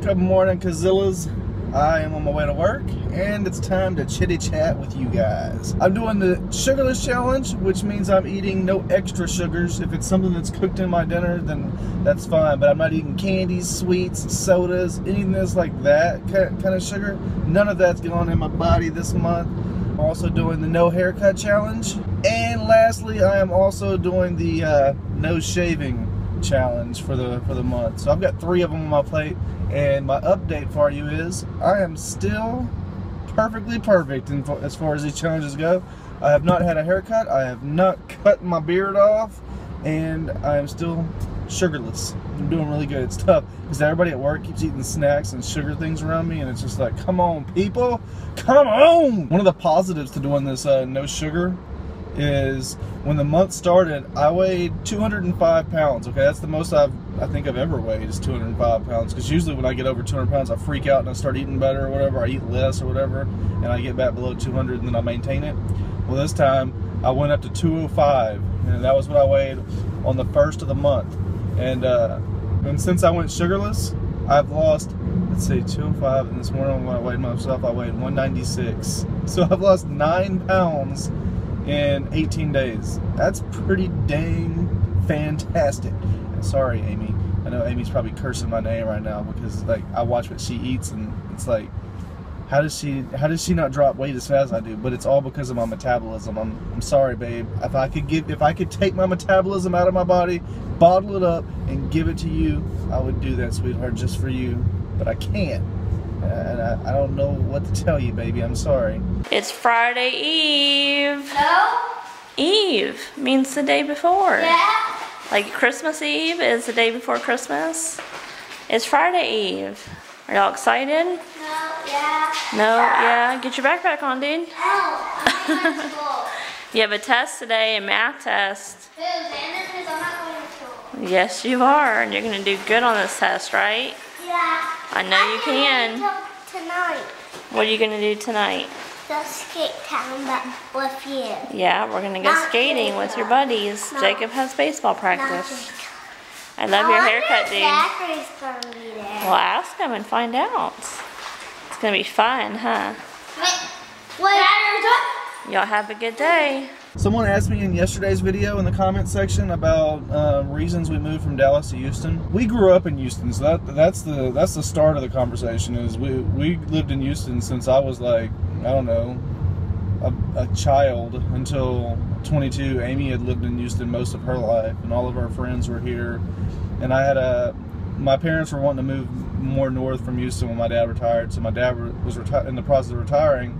Good morning, Kazillas. I am on my way to work, and it's time to chitty chat with you guys. I'm doing the sugarless challenge, which means I'm eating no extra sugars. If it's something that's cooked in my dinner, then that's fine, but I'm not eating candies, sweets, sodas, anything that's like that kind of sugar. None of that's going in my body this month. I'm also doing the no haircut challenge. And lastly, I am also doing the no shaving challenge for the month. So I've got 3 of them on my plate, and my update for you is I am still perfectly perfect as far as these challenges go. I have not had a haircut, I have not cut my beard off, and I am still sugarless. I'm doing really good. It's tough because everybody at work keeps eating snacks and sugar things around me, and it's just like, come on people, come on. One of the positives to doing this no sugar is when the month started, I weighed 205 pounds. Okay, that's the most I think I've ever weighed, is 205 pounds. Because usually when I get over 200 pounds, I freak out and I start eating better or whatever. I eat less or whatever, and I get back below 200 and then I maintain it. Well, this time I went up to 205, and that was what I weighed on the first of the month. And since I went sugarless, I've lost, let's see, 205, and this morning when I weighed myself, I weighed 196. So I've lost 9 pounds in 18 days. That's pretty dang fantastic. Sorry, Amy. I know Amy's probably cursing my name right now because, like, I watch what she eats and it's like, how does she not drop weight as fast as I do? But it's all because of my metabolism. I'm sorry, babe. If I could take my metabolism out of my body, bottle it up, and give it to you, I would do that, sweetheart, just for you. But I can't. And I don't know what to tell you, baby. I'm sorry. It's Friday Eve. No? Eve means the day before. Yeah. Like Christmas Eve is the day before Christmas. It's Friday Eve. Are y'all excited? No, yeah. No, yeah. Get your backpack on, dude. No, I'm not going to school. You have a test today, a math test. Who? Xander says I'm not going to school. Yes, you are. And you're going to do good on this test, right? Yeah. I know you can. Tonight. What are you going to do tonight? Go skate town with you. Yeah, we're going to go Not skating Jacob. with your buddies. No. Jacob has baseball Not practice. Jacob. I love your haircut, dude. Zachary's going to be there. Well, ask him and find out. It's going to be fun, huh? Wait. Y'all have a good day. Someone asked me in yesterday's video in the comment section about reasons we moved from Dallas to Houston. We grew up in Houston, so that's the start of the conversation. Is we lived in Houston since I was like, I don't know, a child until 22. Amy had lived in Houston most of her life, and all of our friends were here. And I had my parents were wanting to move more north from Houston when my dad retired. So my dad was in the process of retiring,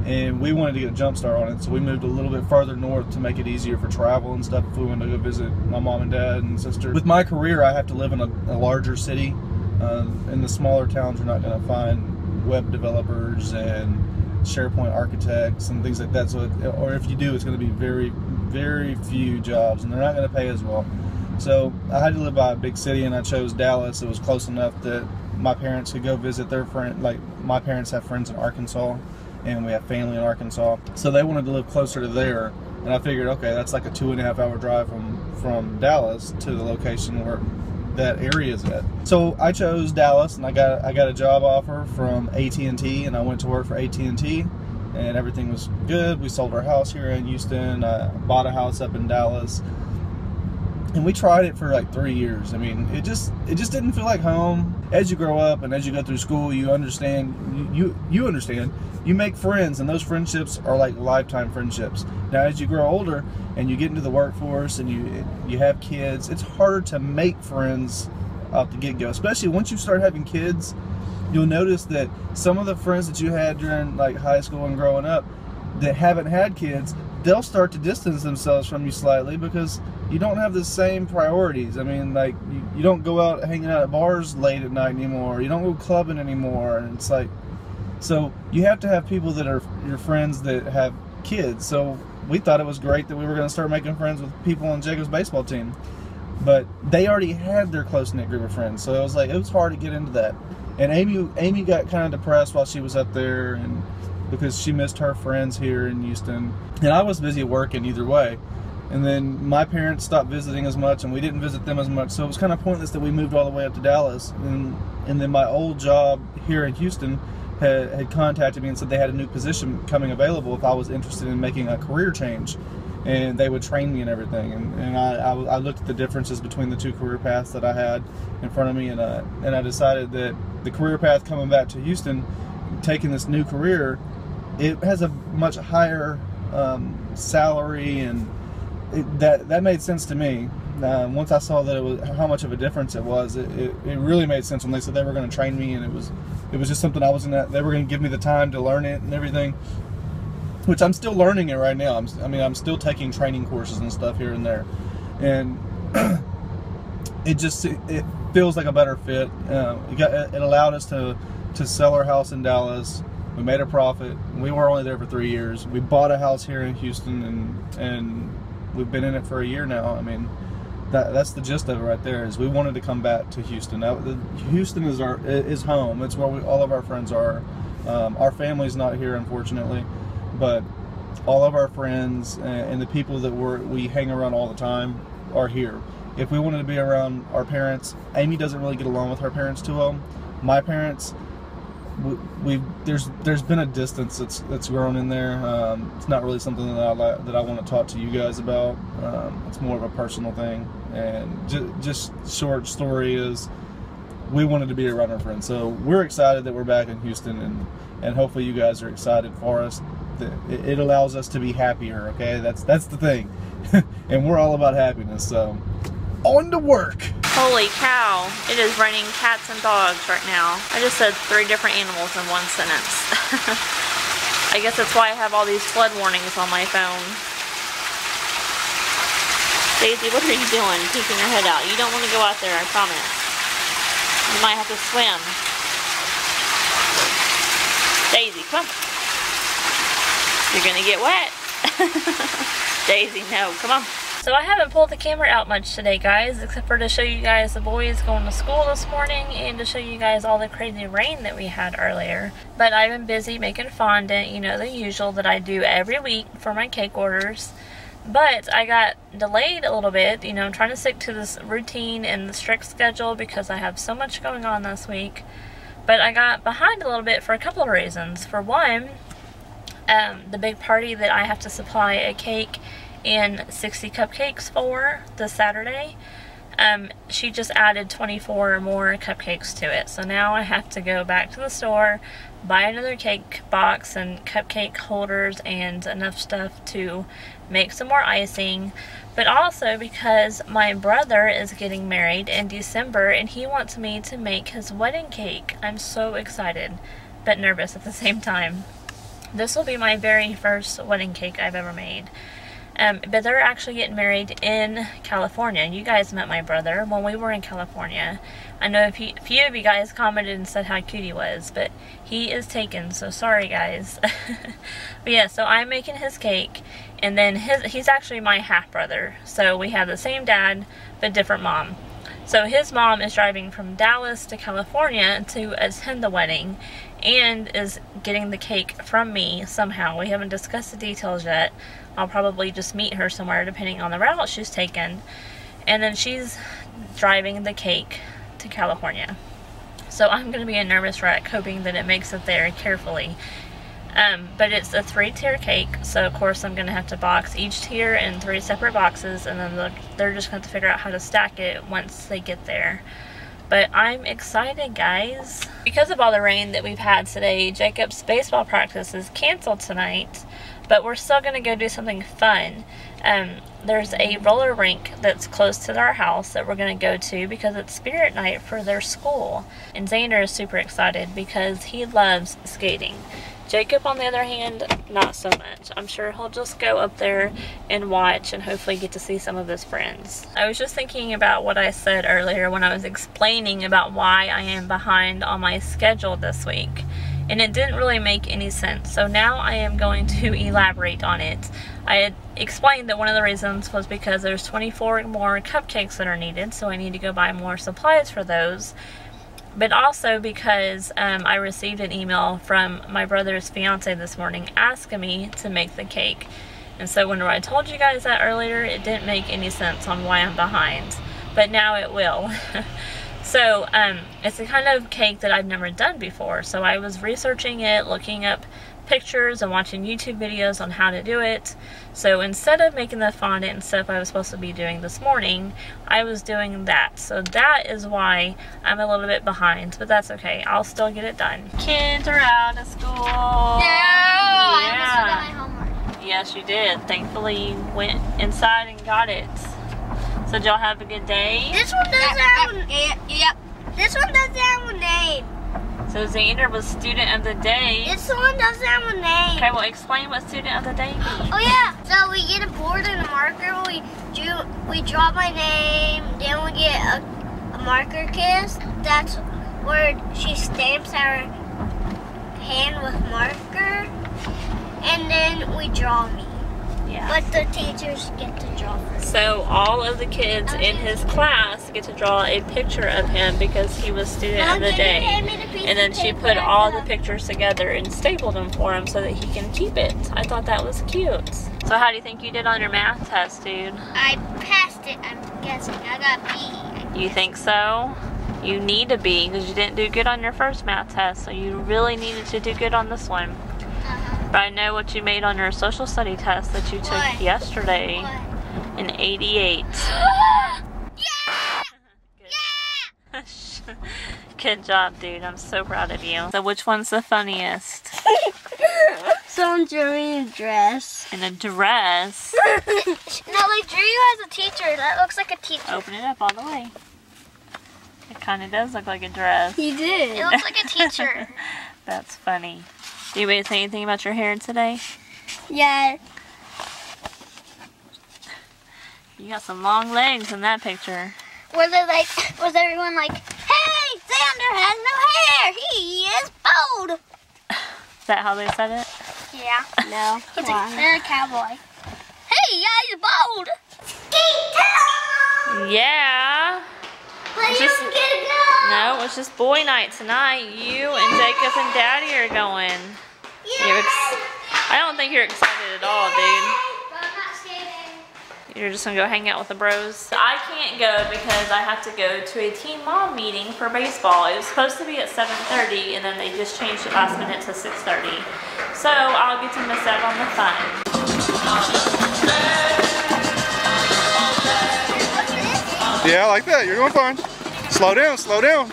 and we wanted to get a jump start on it. So we moved a little bit farther north to make it easier for travel and stuff if we wanted to go visit my mom and dad and sister. With my career, I have to live in a larger city. In the smaller towns, you're not going to find web developers and SharePoint architects and things like that. So, or if you do, it's going to be very, very few jobs, and they're not going to pay as well. So I had to live by a big city, and I chose Dallas. It was close enough that my parents could go visit their friend. Like, my parents have friends in Arkansas, and we have family in Arkansas. So they wanted to live closer to there, and I figured, okay, that's like a 2.5-hour drive from Dallas to the location where that area is at. So I chose Dallas, and I got a job offer from AT&T, and I went to work for AT&T, and everything was good. We sold our house here in Houston. I bought a house up in Dallas, and we tried it for like 3 years. I mean, it just didn't feel like home. As you grow up and as you go through school, you understand. You understand. You make friends, and those friendships are like lifetime friendships. Now, as you grow older and you get into the workforce and you have kids, it's harder to make friends off the get-go. Especially once you start having kids, you'll notice that some of the friends that you had during like high school and growing up that haven't had kids, they'll start to distance themselves from you slightly because you don't have the same priorities. I mean, like, you don't go out hanging out at bars late at night anymore. You don't go clubbing anymore. And it's like, so you have to have people that are your friends that have kids. So we thought it was great that we were going to start making friends with people on Jacob's baseball team. But they already had their close-knit group of friends. So it was hard to get into that. And Amy got kind of depressed while she was up there, and because she missed her friends here in Houston. And I was busy working either way. And then my parents stopped visiting as much, and we didn't visit them as much. So it was kind of pointless that we moved all the way up to Dallas. And then my old job here in Houston had contacted me and said they had a new position coming available if I was interested in making a career change. And they would train me and everything. And I looked at the differences between the two career paths that I had in front of me, and I decided that the career path coming back to Houston, taking this new career, it has a much higher salary, and that made sense to me. Once I saw that it was how much of a difference it was, it really made sense when they said they were going to train me, and it was just something I was in that they were going to give me the time to learn it and everything. Which I'm still learning it right now. I'm still taking training courses and stuff here and there, and it feels like a better fit. It allowed us to sell our house in Dallas. We made a profit. We were only there for 3 years. We bought a house here in Houston, and we've been in it for a year now. I mean, that's the gist of it right there. Is we wanted to come back to Houston. Houston is home. It's where all of our friends are. Our family's not here, unfortunately. But all of our friends and the people that we hang around all the time are here. If we wanted to be around our parents, Amy doesn't really get along with her parents too well. My parents, there's been a distance that's grown in there. It's not really something that I want to talk to you guys about. It's more of a personal thing. And just short story is, we wanted to be around our friends. So we're excited that we're back in Houston, and hopefully you guys are excited for us. It allows us to be happier, okay? That's the thing. And we're all about happiness, so on to work. Holy cow, it is raining cats and dogs right now. I just said 3 different animals in one sentence. I guess that's why I have all these flood warnings on my phone. Daisy, what are you doing? Peeking your head out. You don't want to go out there, I promise. You might have to swim. Daisy, come on. You're gonna get wet. Daisy, no, come on. So I haven't pulled the camera out much today, guys, except for to show you guys the boys going to school this morning and to show you guys all the crazy rain that we had earlier. But I've been busy making fondant, you know, the usual that I do every week for my cake orders. But I got delayed a little bit, you know, I'm trying to stick to this routine and the strict schedule because I have so much going on this week. But I got behind a little bit for a couple of reasons. For one, the big party that I have to supply a cake and 60 cupcakes for this Saturday, she just added 24 more cupcakes to it. So now I have to go back to the store, buy another cake box and cupcake holders and enough stuff to make some more icing. But also because my brother is getting married in December and he wants me to make his wedding cake. I'm so excited, but nervous at the same time. This will be my very first wedding cake I've ever made. But they're actually getting married in California. You guys met my brother when we were in California. I know a few of you guys commented and said how cute he was, but he is taken, so sorry guys. But yeah, so I'm making his cake, and then he's actually my half-brother. So we have the same dad, but different mom. So his mom is driving from Dallas to California to attend the wedding and is getting the cake from me somehow. We haven't discussed the details yet. I'll probably just meet her somewhere depending on the route she's taken. And then she's driving the cake to California. So I'm going to be a nervous wreck hoping that it makes it there carefully. But it's a 3-tier cake, so of course I'm going to have to box each tier in 3 separate boxes, and then they're just going to have to figure out how to stack it once they get there. But I'm excited, guys. Because of all the rain that we've had today, Jacob's baseball practice is canceled tonight, but we're still going to go do something fun. There's a roller rink that's close to our house that we're going to go to because it's spirit night for their school. And Xander is super excited because he loves skating. Jacob, on the other hand, not so much. I'm sure he'll just go up there and watch and hopefully get to see some of his friends. I was just thinking about what I said earlier when I was explaining about why I am behind on my schedule this week. And it didn't really make any sense. So now I am going to elaborate on it. I had explained that one of the reasons was because there's 24 more cupcakes that are needed, so I need to go buy more supplies for those. But also because I received an email from my brother's fiance this morning asking me to make the cake. And so whenever I told you guys that earlier, it didn't make any sense on why I'm behind. But now it will. So, it's a kind of cake that I've never done before. So I was researching it, looking up pictures and watching YouTube videos on how to do it. So instead of making the fondant and stuff I was supposed to be doing this morning, I was doing that. So that is why I'm a little bit behind, but that's okay. I'll still get it done. Kids are out of school. No, I almost Yeah. forgot my homework. Yes, you did. Thankfully, you went inside and got it. So did y'all have a good day? This one doesn't have a yep. This one doesn't have a name. So Xander was student of the day. This one doesn't have a name. Okay, well explain what student of the day means. Oh yeah. So we get a board and a marker. We draw my name. Then we get a marker kiss. That's where she stamps our hand with marker. And then we draw me. Yeah. But the teachers get to draw first. So all of the kids in his class get to draw a picture of him because he was student of the day. And then she put all the pictures together and stapled them for him so that he can keep it. I thought that was cute. So how do you think you did on your math test, dude? I passed it, I'm guessing. I got B. You think so? You need a B because you didn't do good on your first math test, so you really needed to do good on this one. But I know what you made on your social study test that you took What? yesterday. What? An 88. Yeah! Good. Good job, dude. I'm so proud of you. So which one's the funniest? Someone in a dress. In a dress? No, like drew you as a teacher. That looks like a teacher. Open it up all the way. It kind of does look like a dress. He did. It looks like a teacher. That's funny. Do you want to say anything about your hair today? Yeah. You got some long legs in that picture. Was everyone like, hey, Xander has no hair. He is bald. Is that how they said it? Yeah. No. They're a cowboy. Hey, yeah, he's bald. Yeah. But It's you just- don't get to go. No, it's just boy night tonight. You and Jacob and Daddy are going. I don't think you're excited at all, dude. But I'm not skating. You're just gonna go hang out with the bros? I can't go because I have to go to a teen mom meeting for baseball. It was supposed to be at 7:30 and then they just changed it last minute to 6:30. So I'll get to miss out on the fun. Yeah, like that. You're doing fine. Slow down, slow down.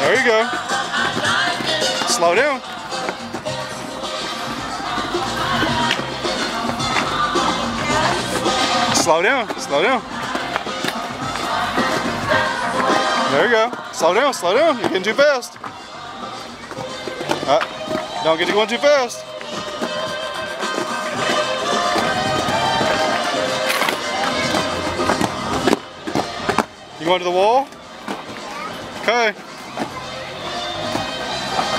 There you go. Slow down. Slow down, slow down. There you go. Slow down, slow down. You're getting too fast. Don't get to going too fast. You going to the wall? Okay.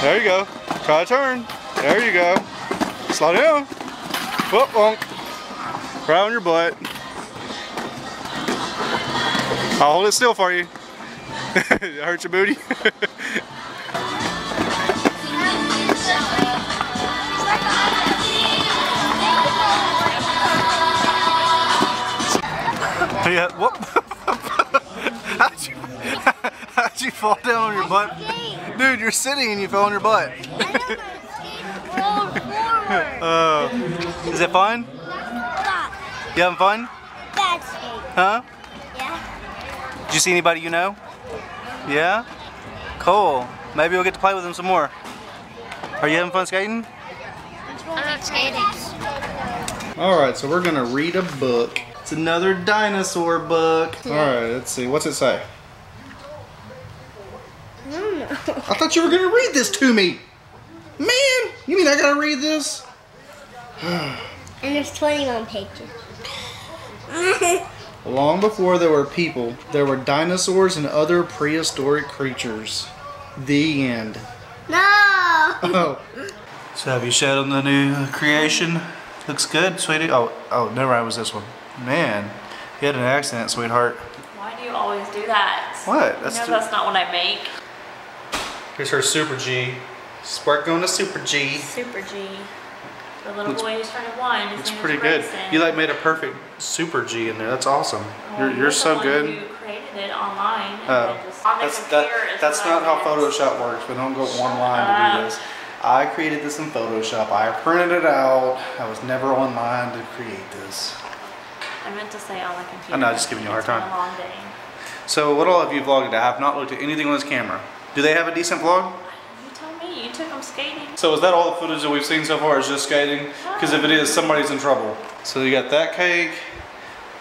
There you go. Try a turn. There you go. Slow down. Whoop, wonk. Right on your butt. I'll hold it still for you. It hurt your booty? Yeah, whoop. How'd you fall down on your butt? Dude, you're sitting and you fell on your butt. Is it fun? You having fun? That's skate. Huh? Yeah. Did you see anybody you know? Yeah? Cool. Maybe we'll get to play with them some more. Are you having fun skating? I'm not skating. Alright, so we're gonna read a book. It's another dinosaur book. Alright, let's see. What's it say? I don't know. I thought you were gonna read this to me. Man, you mean I gotta read this? And there's 21 pages. Long before there were people, there were dinosaurs and other prehistoric creatures. The end. No! Oh. So have you shed on the new creation? Looks good, sweetie. Oh, never mind, it was this one. Man, you had an accident, sweetheart. Why do you always do that? What? You know that's not what I make. Here's her Super G. Spark going to Super G. Super G. The little boy who's turning 1. His It's name is pretty good. Grayson. You like made a perfect super G in there. That's awesome. Well, You're so the one good. Who created it online? And Oh, then just on the computer is that's what not I how did. Photoshop works. We don't go online to do this. I created this in Photoshop. I printed it out. I was never online to create this. I meant to say on the computer. I know, just giving you a hard It's been time. a long day. So what all have you vlogged? I have not looked at anything on this camera. Do they have a decent vlog? You tell me. You took them skating. So is that all the footage that we've seen so far is just skating? Because if it is, somebody's in trouble. So you got that cake,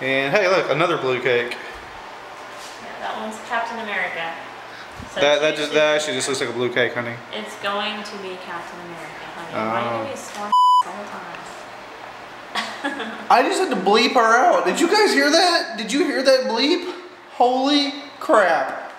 and hey look, another blue cake. Yeah, that one's Captain America. So That actually just looks like a blue cake, honey. It's going to be Captain America, honey. Oh. Why do you be sworn all the time? I just had to bleep her out. Did you guys hear that? Did you hear that bleep? Holy crap.